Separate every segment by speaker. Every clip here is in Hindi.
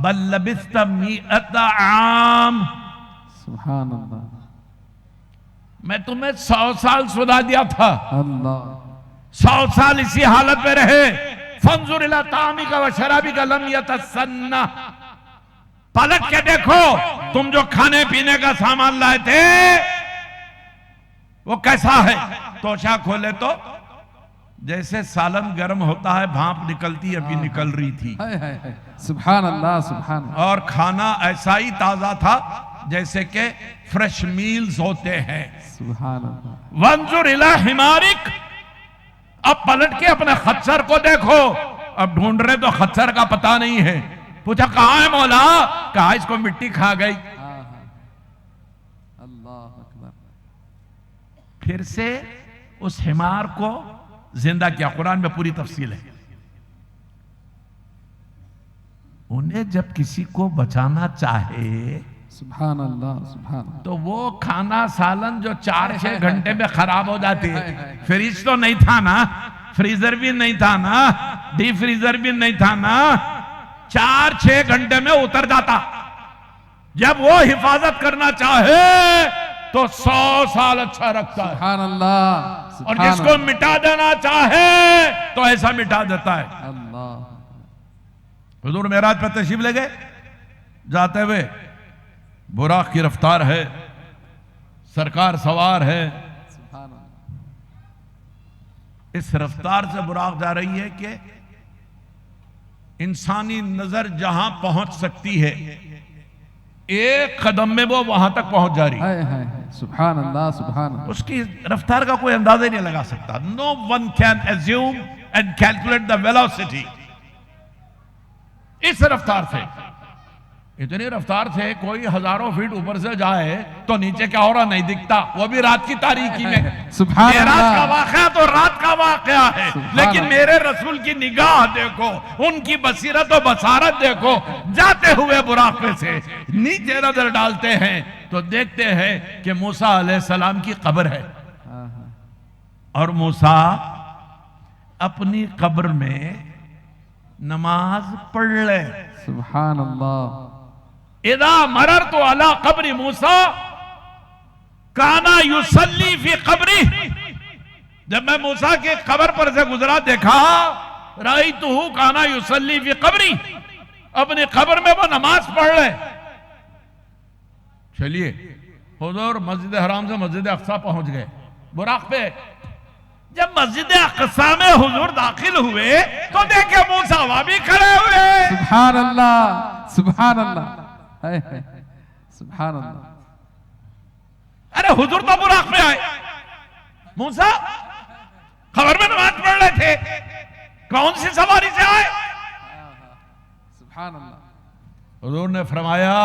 Speaker 1: बल लबिस्त मिअत आम,
Speaker 2: सुभान अल्लाह,
Speaker 1: मैं तुम्हें 100 साल सुला दिया था,
Speaker 2: अल्लाह,
Speaker 1: 100 साल इसी हालत में रहे। फंजुर इला तामिका व शराबिका लम यतसन्ना, पलट के देखो तुम जो खाने पीने का सामान लाए थे वो कैसा है। तोशा खोले तो जैसे सालन गर्म होता है, भाप निकलती अभी निकल रही थी।
Speaker 2: हाय हाय हाय, सुभान अल्लाह, सुभान अल्लाह।
Speaker 1: और खाना ऐसा ही ताजा था जैसे कि फ्रेश मील्स होते हैं।
Speaker 2: सुभान अल्लाह।
Speaker 1: वंजुर इला हिमारिक, अब पलट के अपने खच्चर को देखो। अब ढूंढ रहे तो खच्चर का पता नहीं है। पूछा कहां है मौला, कहा इसको मिट्टी खा गई।
Speaker 2: अल्लाह अकबर।
Speaker 1: फिर से उस हिमार को जिंदा किया। कुरान में पूरी तफसील है। उन्हें जब किसी को बचाना चाहे
Speaker 2: सुभान अल्लाह, सुभान अल्लाह।
Speaker 1: तो वो खाना सालन जो 4-6 घंटे में खराब हो जाती है, फ्रिज तो नहीं था ना, फ्रीजर भी नहीं था ना, डीप फ्रीजर भी नहीं था ना, 4-6 घंटे में उतर जाता। जब वो हिफाजत करना चाहे तो 100 साल अच्छा रखता है।
Speaker 2: सुभान अल्लाह,
Speaker 1: और जिसको मिटा देना चाहे तो ऐसा मिटा देता है।
Speaker 2: अल्लाह।
Speaker 1: हुजूर मेराज पर तशरीफ ले गए, जाते हुए बुराक की रफ्तार है, सरकार सवार है।
Speaker 2: सुभान अल्लाह।
Speaker 1: इस रफ्तार से बुराक जा रही है कि इंसानी नजर जहां पहुंच सकती है, एक कदम में वो वहां तक पहुंच जा रही है।
Speaker 2: हाय हाय हाय, सुभान अल्लाह, सुभान अल्लाह।
Speaker 1: उसकी रफ्तार का कोई अंदाजा ही नहीं लगा सकता। No one can assume and calculate the velocity. इस रफ्तार से, इतनी रफ्तार से कोई हजारों फीट ऊपर से जाए तो नीचे क्या हो रहा नहीं दिखता, वो भी रात की तारीकी में।
Speaker 2: सुभान
Speaker 1: मेराज का
Speaker 2: अल्लाह।
Speaker 1: वाकया तो रात का वाकया है,
Speaker 2: सुभान
Speaker 1: लेकिन
Speaker 2: अल्लाह।
Speaker 1: मेरे रसूल की निगाह देखो, उनकी बसीरत और बसारत देखो। जाते हुए बुराक में से नीचे नजर डालते हैं तो देखते हैं कि मूसा अलैहिस्सलाम की कब्र है। और मूसा अपनी कब्र में नमाज पढ़ ले।
Speaker 2: सुभान अल्लाह।
Speaker 1: इदा मरर तो अला कब्री मूसा काना युसल्ली फी कब्री, जब मैं मूसा के कब्र पर से गुजरा देखा, राई तो हूं काना युसल्ली फी कब्री, अपने कब्र में वो नमाज पढ़ ले। चलिए हुजूर मस्जिद हराम से मस्जिद अक्सा पहुंच गए बुराक पे। जब मस्जिद अक्सा में हुजूर दाखिल हुए तो देखे मूसा वहां भी खड़े हुए।
Speaker 2: सुभान अल्लाह, सुभान अल्लाह। हाय हाय, सुभान अल्लाह।
Speaker 1: अरे हुजूर तो बुराक में आए, मूसा खबर में नमाज पढ़ रहे थे, कौन सी सवारी से आए?
Speaker 2: सुभान अल्लाह।
Speaker 1: हुजूर ने फरमाया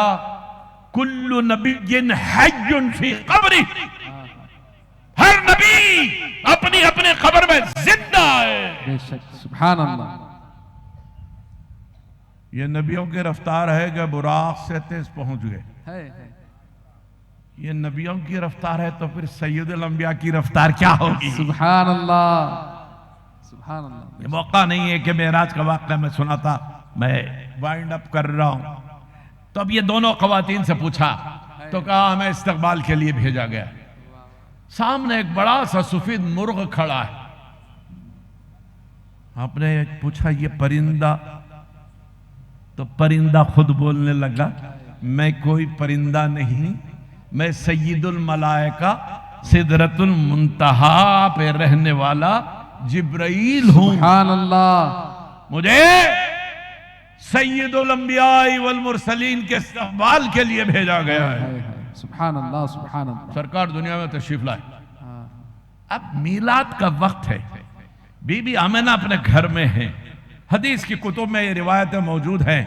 Speaker 1: कुल्लु नबिय्यिन हय्युन फी कब्री, हर नबी अपनी अपने कब्र में जिंदा है।
Speaker 2: बेशक, सुभान अल्लाह।
Speaker 1: ये नबियों की रफ्तार है कि बुराक से तेज पहुंच गए।
Speaker 2: हाय हाय।
Speaker 1: ये नबियों की रफ्तार है तो फिर सैयदुल अंबिया की रफ्तार क्या होगी?
Speaker 2: सुभान अल्लाह, सुभान अल्लाह।
Speaker 1: ये मौका नहीं है कि मेराज का वाक़या मैं सुनाता, मैं वाइंड अप कर रहा हूं। तो अब ये दोनों ख़वातीन से पूछा तो कहा हमें इस्तकबाल के लिए भेजा गया। सामने एक बड़ा सा सफेद मुर्ग खड़ा है। आपने पूछा ये परिंदा? तो परिंदा खुद बोलने लगा, मैं कोई परिंदा नहीं, मैं सय्यदुल मलाइका सिदरतुल मुंतहा पे रहने वाला जिब्राइल हूं।
Speaker 2: सुभान अल्लाह।
Speaker 1: मुझे सय्यदुल अंबिया वल मुरसलीन के इस्तकबाल के लिए भेजा गया है।
Speaker 2: हाय हाय, सुभान अल्लाह, सुभान अल्लाह।
Speaker 1: सरकार दुनिया में तशरीफ लाए। अब मीलाद का वक्त है, बीबी आमिना अपने घर में है। हदीस की कुतुब में ये रिवायतें मौजूद हैं।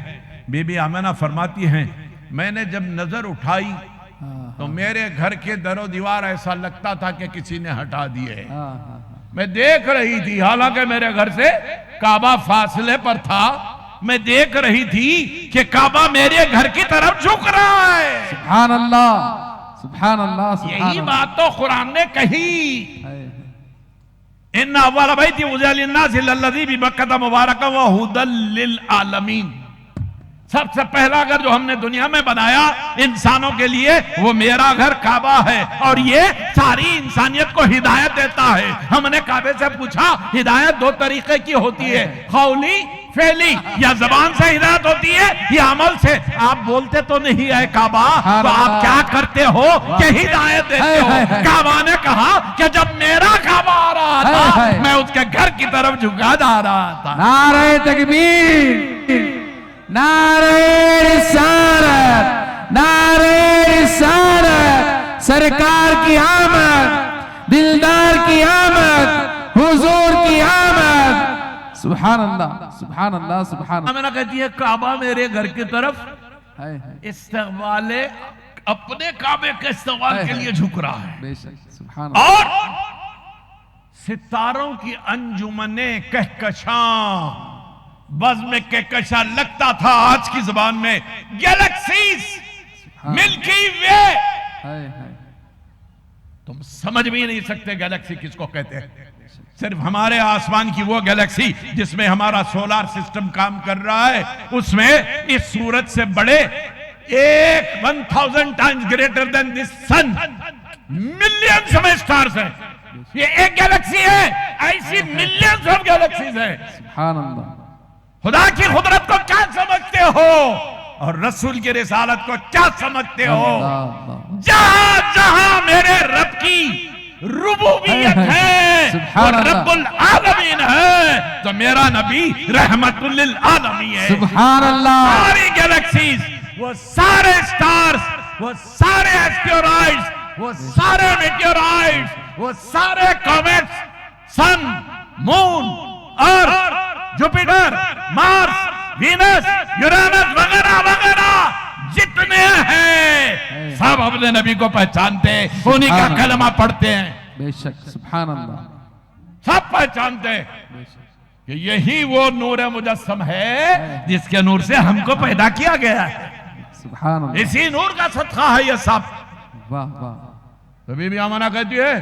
Speaker 1: बीबी आमिना फरमाती हैं, मैंने जब नजर उठाई तो मेरे घर के दरो दीवार ऐसा लगता था कि किसी ने हटा दिए। मैं देख रही थी, हालांकि मेरे घर से काबा फासले पर था, मैं देख रही थी कि काबा मेरे घर की तरफ झुक रहा है।
Speaker 2: सुभान अल्लाह, सुभान अल्लाह, सुभान
Speaker 1: यही
Speaker 2: अल्लाह।
Speaker 1: बात तो कुरान ने कही। इन्ना अव्वल बैति वुज़िअ लिन्नासि लल्लज़ी बिबक्कता मुबारकन व हुदल लिल आलमीन। सबसे पहला घर जो हमने दुनिया में बनाया इंसानों के लिए, वो मेरा घर काबा है, और ये सारी इंसानियत को हिदायत देता है। हमने काबे से पूछा हिदायत दो तरीके की होती है, कौली फेली, या जबान से हिदायत होती है या अमल से। आप बोलते तो नहीं है काबा, तो आप क्या करते हो कि हिदायत देते हो। काबा ने कहा कि जब मेरा काबा आ रहा था मैं उसके घर की तरफ झुका जा रहा था।
Speaker 2: नारे तकबीर, नारे रिसालत, नारे रिसालत, सरकार की आमद, दिलदार की आमद, हुजूर की आमद। सुभान अल्लाह, सुभान अल्लाह, सुभान अल्लाह।
Speaker 1: मैंने कहती है काबा मेरे घर की तरफ
Speaker 2: है
Speaker 1: इस्तकबाले, अपने काबे के इस्तकबाल के लिए झुक रहा है।
Speaker 2: बेशक, सुभान अल्लाह।
Speaker 1: और सितारों की अंजुमने कहकशां, बज़ में कहकशा लगता था आज की जुबान में गैलेक्सीज, मिल्की वे। तुम समझ भी नहीं सकते गैलेक्सी किसको कहते हैं। सिर्फ हमारे आसमान की वो गैलेक्सी जिसमें हमारा सोलार सिस्टम काम कर रहा है, उसमें इस सूरज से बड़े 1000 times greater than this sun millions में स्टार्स हैं। ये एक गैलेक्सी है, ऐसी मिलियंस ऑफ गैलेक्सीज है।
Speaker 2: सुभान अल्लाह।
Speaker 1: खुदा की कुदरत को क्या समझते हो और रसूल की रिसालत को क्या समझते हो। जहां जहां मेरे रब की रुबूबियत है और रब्बुल आलमीन है, तो मेरा नबी रहमतुल लिल आलमीन है।
Speaker 2: सुभान अल्लाह।
Speaker 1: सारी गैलेक्सीज, वो सारे स्टार्स, वो सारे एस्टेरॉइड्स, वो सारे मेटेओराइट्स, वो सारे कॉमेट्स, सन, मून, अर्थ, जुपिटर, मार्स, वीनस, यूरेनस वगैरह वगैरह जितने हैं सब अपने नबी को पहचानते हैं, उन्हीं का कलमा पढ़ते हैं।
Speaker 2: बेशक, सुभान अल्लाह।
Speaker 1: सब पहचानते हैं कि यही वो नूर मुजस्सम है जिसके नूर से हमको पैदा किया गया है।
Speaker 2: सुभान अल्लाह।
Speaker 1: इसी नूर का सदका है ये सब।
Speaker 2: वाह वाह।
Speaker 1: तो बीबी आमना कहती है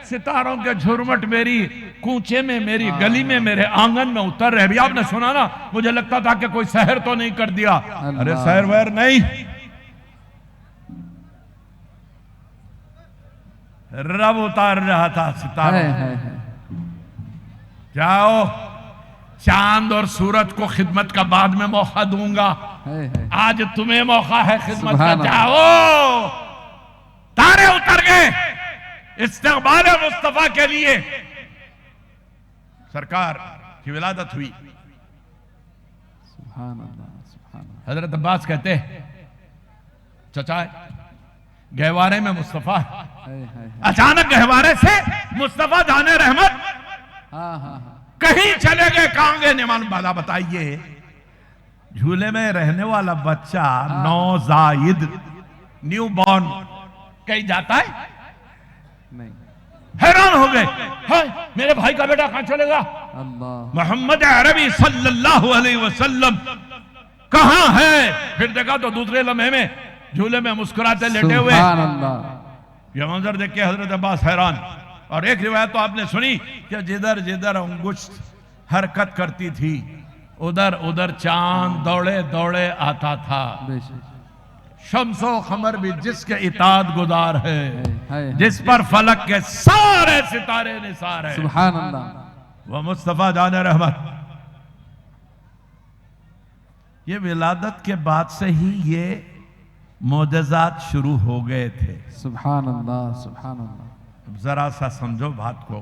Speaker 1: सितारों के झुरमट मेरी कूचे में, मेरी गली में, मेरे आंगन में उतर रहे। अभी आपने सुना ना, मुझे लगता था कि कोई शहर तो नहीं कर दिया। अरे शहर वहर नहीं, रब उतार रहा था सितारों। जाओ, चांद और सूरज को खिदमत का बाद में मौका दूंगा, आज तुम्हें मौका है खिदमत का। जाओ, तारे उतर गए इस्तक़बाल मुस्तफा के लिए। सरकार की विलादत हुई।
Speaker 2: सुभान अल्लाह, सुभान अल्लाह।
Speaker 1: हजरत अब्बास कहते चचा गहवारे में मुस्तफा, अचानक गहवारे से मुस्तफा जाने रहमत कहीं चले गए। कहां गए निमान वाला बताइए। झूले में रहने वाला बच्चा नौजायद, न्यू बॉर्न कहीं जाता है
Speaker 2: नहीं।
Speaker 1: हैरान हो गए, हाय मेरे भाई का बेटा कहां चलेगा।
Speaker 2: अल्लाह।
Speaker 1: मोहम्मद अरबी सल्लल्लाहु अलैहि वसल्लम कहां है। फिर देखा तो दूसरे लम्हे में झूले में मुस्कुराते लेटे हुए। यह मंजर देख के हजरत अब्बास हैरान। और एक रिवायत तो आपने सुनी कि जिधर जिधर अंगुष्ठ हरकत करती थी उधर उधर चांद दौड़े दौड़े आता था। शम्सो खमर भी जिसके इताद गुजार है, जिस पर फलक के सारे सितारे निसार है।
Speaker 2: सुभान अल्लाह।
Speaker 1: वह मुस्तफा जाने रहमत। ये विलादत के बाद से ही ये मोजज़ात शुरू हो गए थे।
Speaker 2: सुभान अल्लाह, सुभान अल्लाह।
Speaker 1: जरा सा समझो बात को।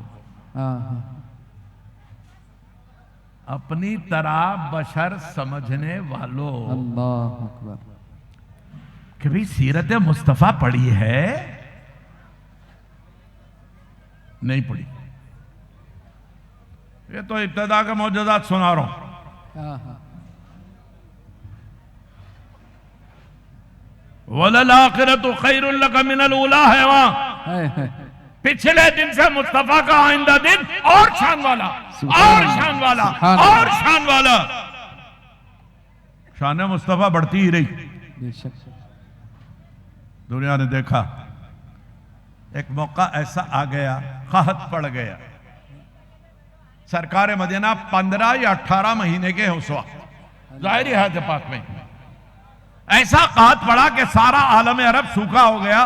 Speaker 1: अपनी तरह बशर समझने वालों,
Speaker 2: अल्लाह अकबर,
Speaker 1: कभी सीरत मुस्तफा पढ़ी है? नहीं पढ़ी। ये तो इब्तिदा का मौजूदात सुना रहा हूं। वलल आखिरतु खैरुल लक मिनल ऊला है वहां। पिछले दिन से मुस्तफा का आइंदा दिन और शान वाला, और शान वाला, और शान वाला। शान मुस्तफा बढ़ती ही रही। दुनिया ने देखा एक मौका ऐसा आ गया, कहत पड़ गया। सरकार मदीना 15 या 18 महीने के हैं उस वक्त, जाहिर है पाक में। ऐसा काहत पड़ा कि सारा आलम अरब सूखा हो गया,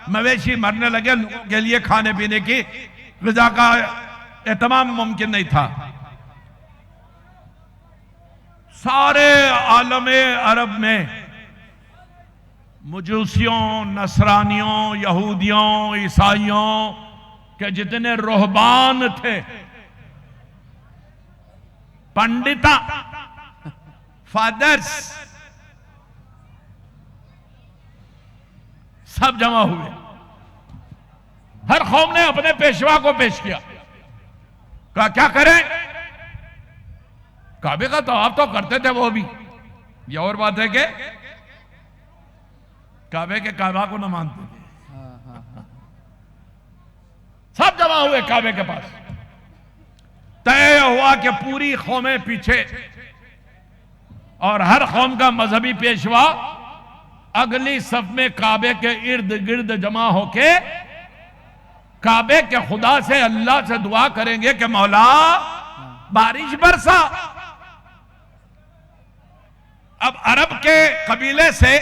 Speaker 1: मवेशी मरने लगे, लोगों के लिए खाने पीने की ग़िज़ा का एहतमाम मुमकिन नहीं था। सारे आलम अरब में मजूसियों, नसरानियों, यहूदियों, ईसाइयों के जितने रोहबान थे, पंडिता, फादर्स, सब जमा हुए। हर कौम ने अपने पेशवा को पेश किया, कहा क्या करें? काबे का तवाफ तो करते थे वो भी, ये और बात है कि काबे के काबा को न मानते थे। सब जमा हुए काबे के पास। तय हुआ कि पूरी कौमें पीछे और हर कौम का मजहबी पेशवा अगली सफ में काबे के इर्द गिर्द जमा होके काबे के खुदा से, अल्लाह से दुआ करेंगे कि मौला बारिश बरसा। अब अरब के कबीले से,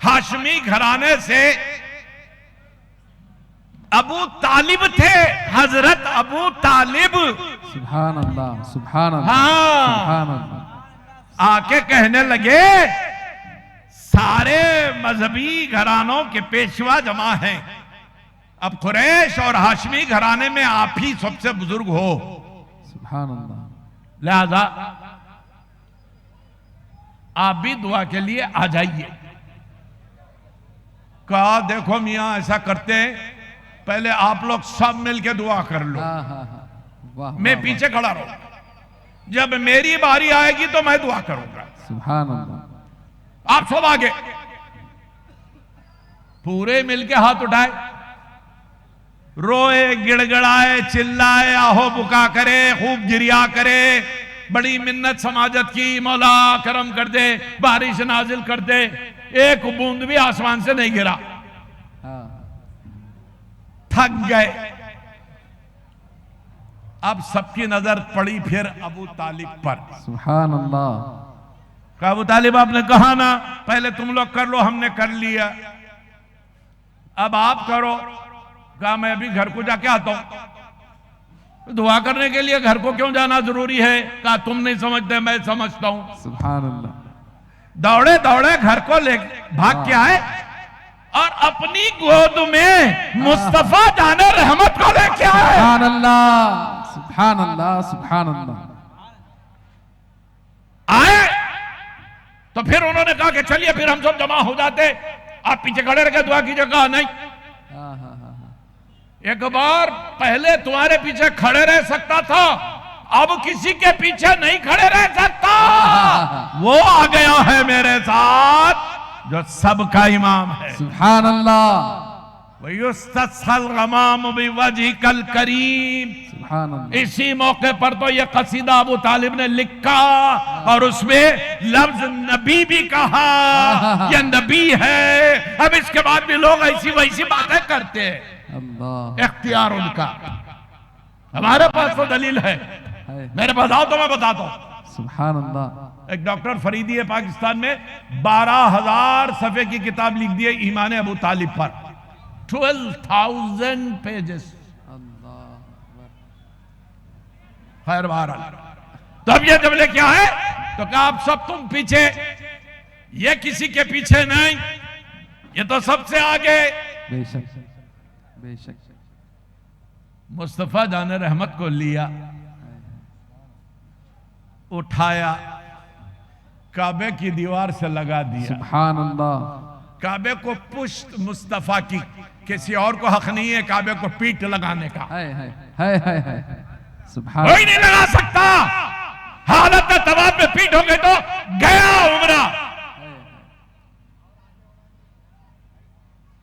Speaker 1: हाशमी घराने से अबू तालिब थे, हजरत अबू तालिब।
Speaker 2: सुभान अल्लाह, सुभान अल्लाह,
Speaker 1: हाँ,
Speaker 2: सुभान अल्लाह।
Speaker 1: आके कहने लगे सारे मजहबी घरानों के पेशवा जमा हैं, अब कुरैश और हाशमी घराने में आप ही सबसे बुजुर्ग हो,
Speaker 2: सुभान अल्लाह,
Speaker 1: लिहाजा आप भी दुआ के लिए आ जाइए। कहा देखो मियां ऐसा करते हैं, पहले आप लोग सब मिलके दुआ कर लो,
Speaker 2: हाँ हाँ हाँ, वाह,
Speaker 1: मैं
Speaker 2: वाह,
Speaker 1: पीछे खड़ा रहूंगा, जब मेरी बारी आएगी तो मैं दुआ करूंगा।
Speaker 2: सुभान अल्लाह।
Speaker 1: आप सब आगे, पूरे मिलके हाथ उठाए, रोए, गिड़गिड़ाए, चिल्लाए, आहो बुका करे, खूब गिरिया करे, बड़ी मिन्नत समाजत की, मौला करम कर दे, बारिश नाजिल कर दे। एक बूंद भी आसमान से नहीं गिरा,
Speaker 2: हाँ,
Speaker 1: थक गए। अब सबकी नजर पड़ी फिर अबू तालिब पर।
Speaker 2: सुभान अल्लाह।
Speaker 1: कहा अबू तालिब आपने कहा ना पहले तुम लोग कर लो, हमने कर लिया, अब आप करो। कहा मैं अभी घर को जाके आता हूं। दुआ करने के लिए घर को क्यों जाना जरूरी है? कहा तुम नहीं समझते, मैं समझता हूं।
Speaker 2: सुभान अल्लाह।
Speaker 1: दौड़े दौड़े घर को ले भाग के आए और अपनी गोद में मुस्तफा जाने रहमत को लेके आए।
Speaker 2: सुभान अल्लाह, सुभान अल्लाह, सुभान अल्लाह।
Speaker 1: आए तो फिर उन्होंने कहा कि चलिए फिर हम सब जमा हो जाते, आप पीछे खड़े रह के दुआ कीजिए। कहा नहीं,
Speaker 2: हाँ हाँ हाँ हाँ,
Speaker 1: एक बार पहले तुम्हारे पीछे खड़े रह सकता था, अब किसी के पीछे नहीं खड़े रह सकता। वो आ गया है मेरे साथ जो सबका इमाम है।
Speaker 2: सुभान अल्लाह,
Speaker 1: वयुस्तस्सल गमाम बिवजहिकल करीम।
Speaker 2: सुभान अल्लाह।
Speaker 1: इसी मौके पर तो ये कसीदा अबू तालिब ने लिखा और उसमें लफ्ज नबी भी कहा, ये नबी है। अब इसके बाद भी लोग ऐसी वैसी बातें करते हैं,
Speaker 2: अल्लाह,
Speaker 1: इख्तियार उनका। हमारे पास तो दलील है, मेरे पास आओ तो मैं बताता हूं।
Speaker 2: सुभान अल्लाह।
Speaker 1: एक डॉक्टर फरीदी है पाकिस्तान में, 12,000 सफ़े की किताब लिख दी है ईमान अबू तालिब पर, 12,000 पेजेस। खैर बहरहाल, तो अब ये जब ले क्या है तो क्या आप सब तुम पीछे, ये किसी के पीछे नहीं, ये तो सबसे आगे।
Speaker 2: बेशक बेशक।
Speaker 1: मुस्तफा जाने रहमत को लिया, उठाया, काबे की दीवार से लगा दिया।
Speaker 2: सुभान अल्लाह।
Speaker 1: काबे को पुश्त मुस्तफा की, किसी और को हक नहीं है काबे को पीठ लगाने का।
Speaker 2: हाय हाय हाय हाय हाय, सुभान।
Speaker 1: कोई नहीं लगा सकता। हालत में तवाफ में पीठ हो गई तो गया उम्रा।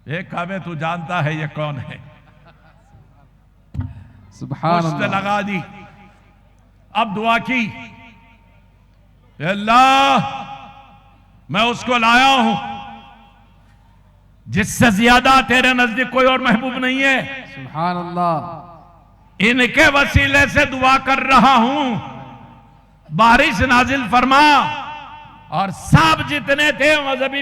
Speaker 1: ये काबे तू जानता है ये कौन है?
Speaker 2: सुभान
Speaker 1: पुश्त
Speaker 2: अल्लाह।
Speaker 1: लगा दी। अब दुआ की, अल्लाह मैं उसको लाया हूं जिससे ज्यादा तेरे नजदीक कोई और महबूब नहीं है।
Speaker 2: सुभान अल्लाह।
Speaker 1: इनके वसीले से दुआ कर रहा हूं, बारिश नाजिल फरमा। और सब जितने थे मजहबी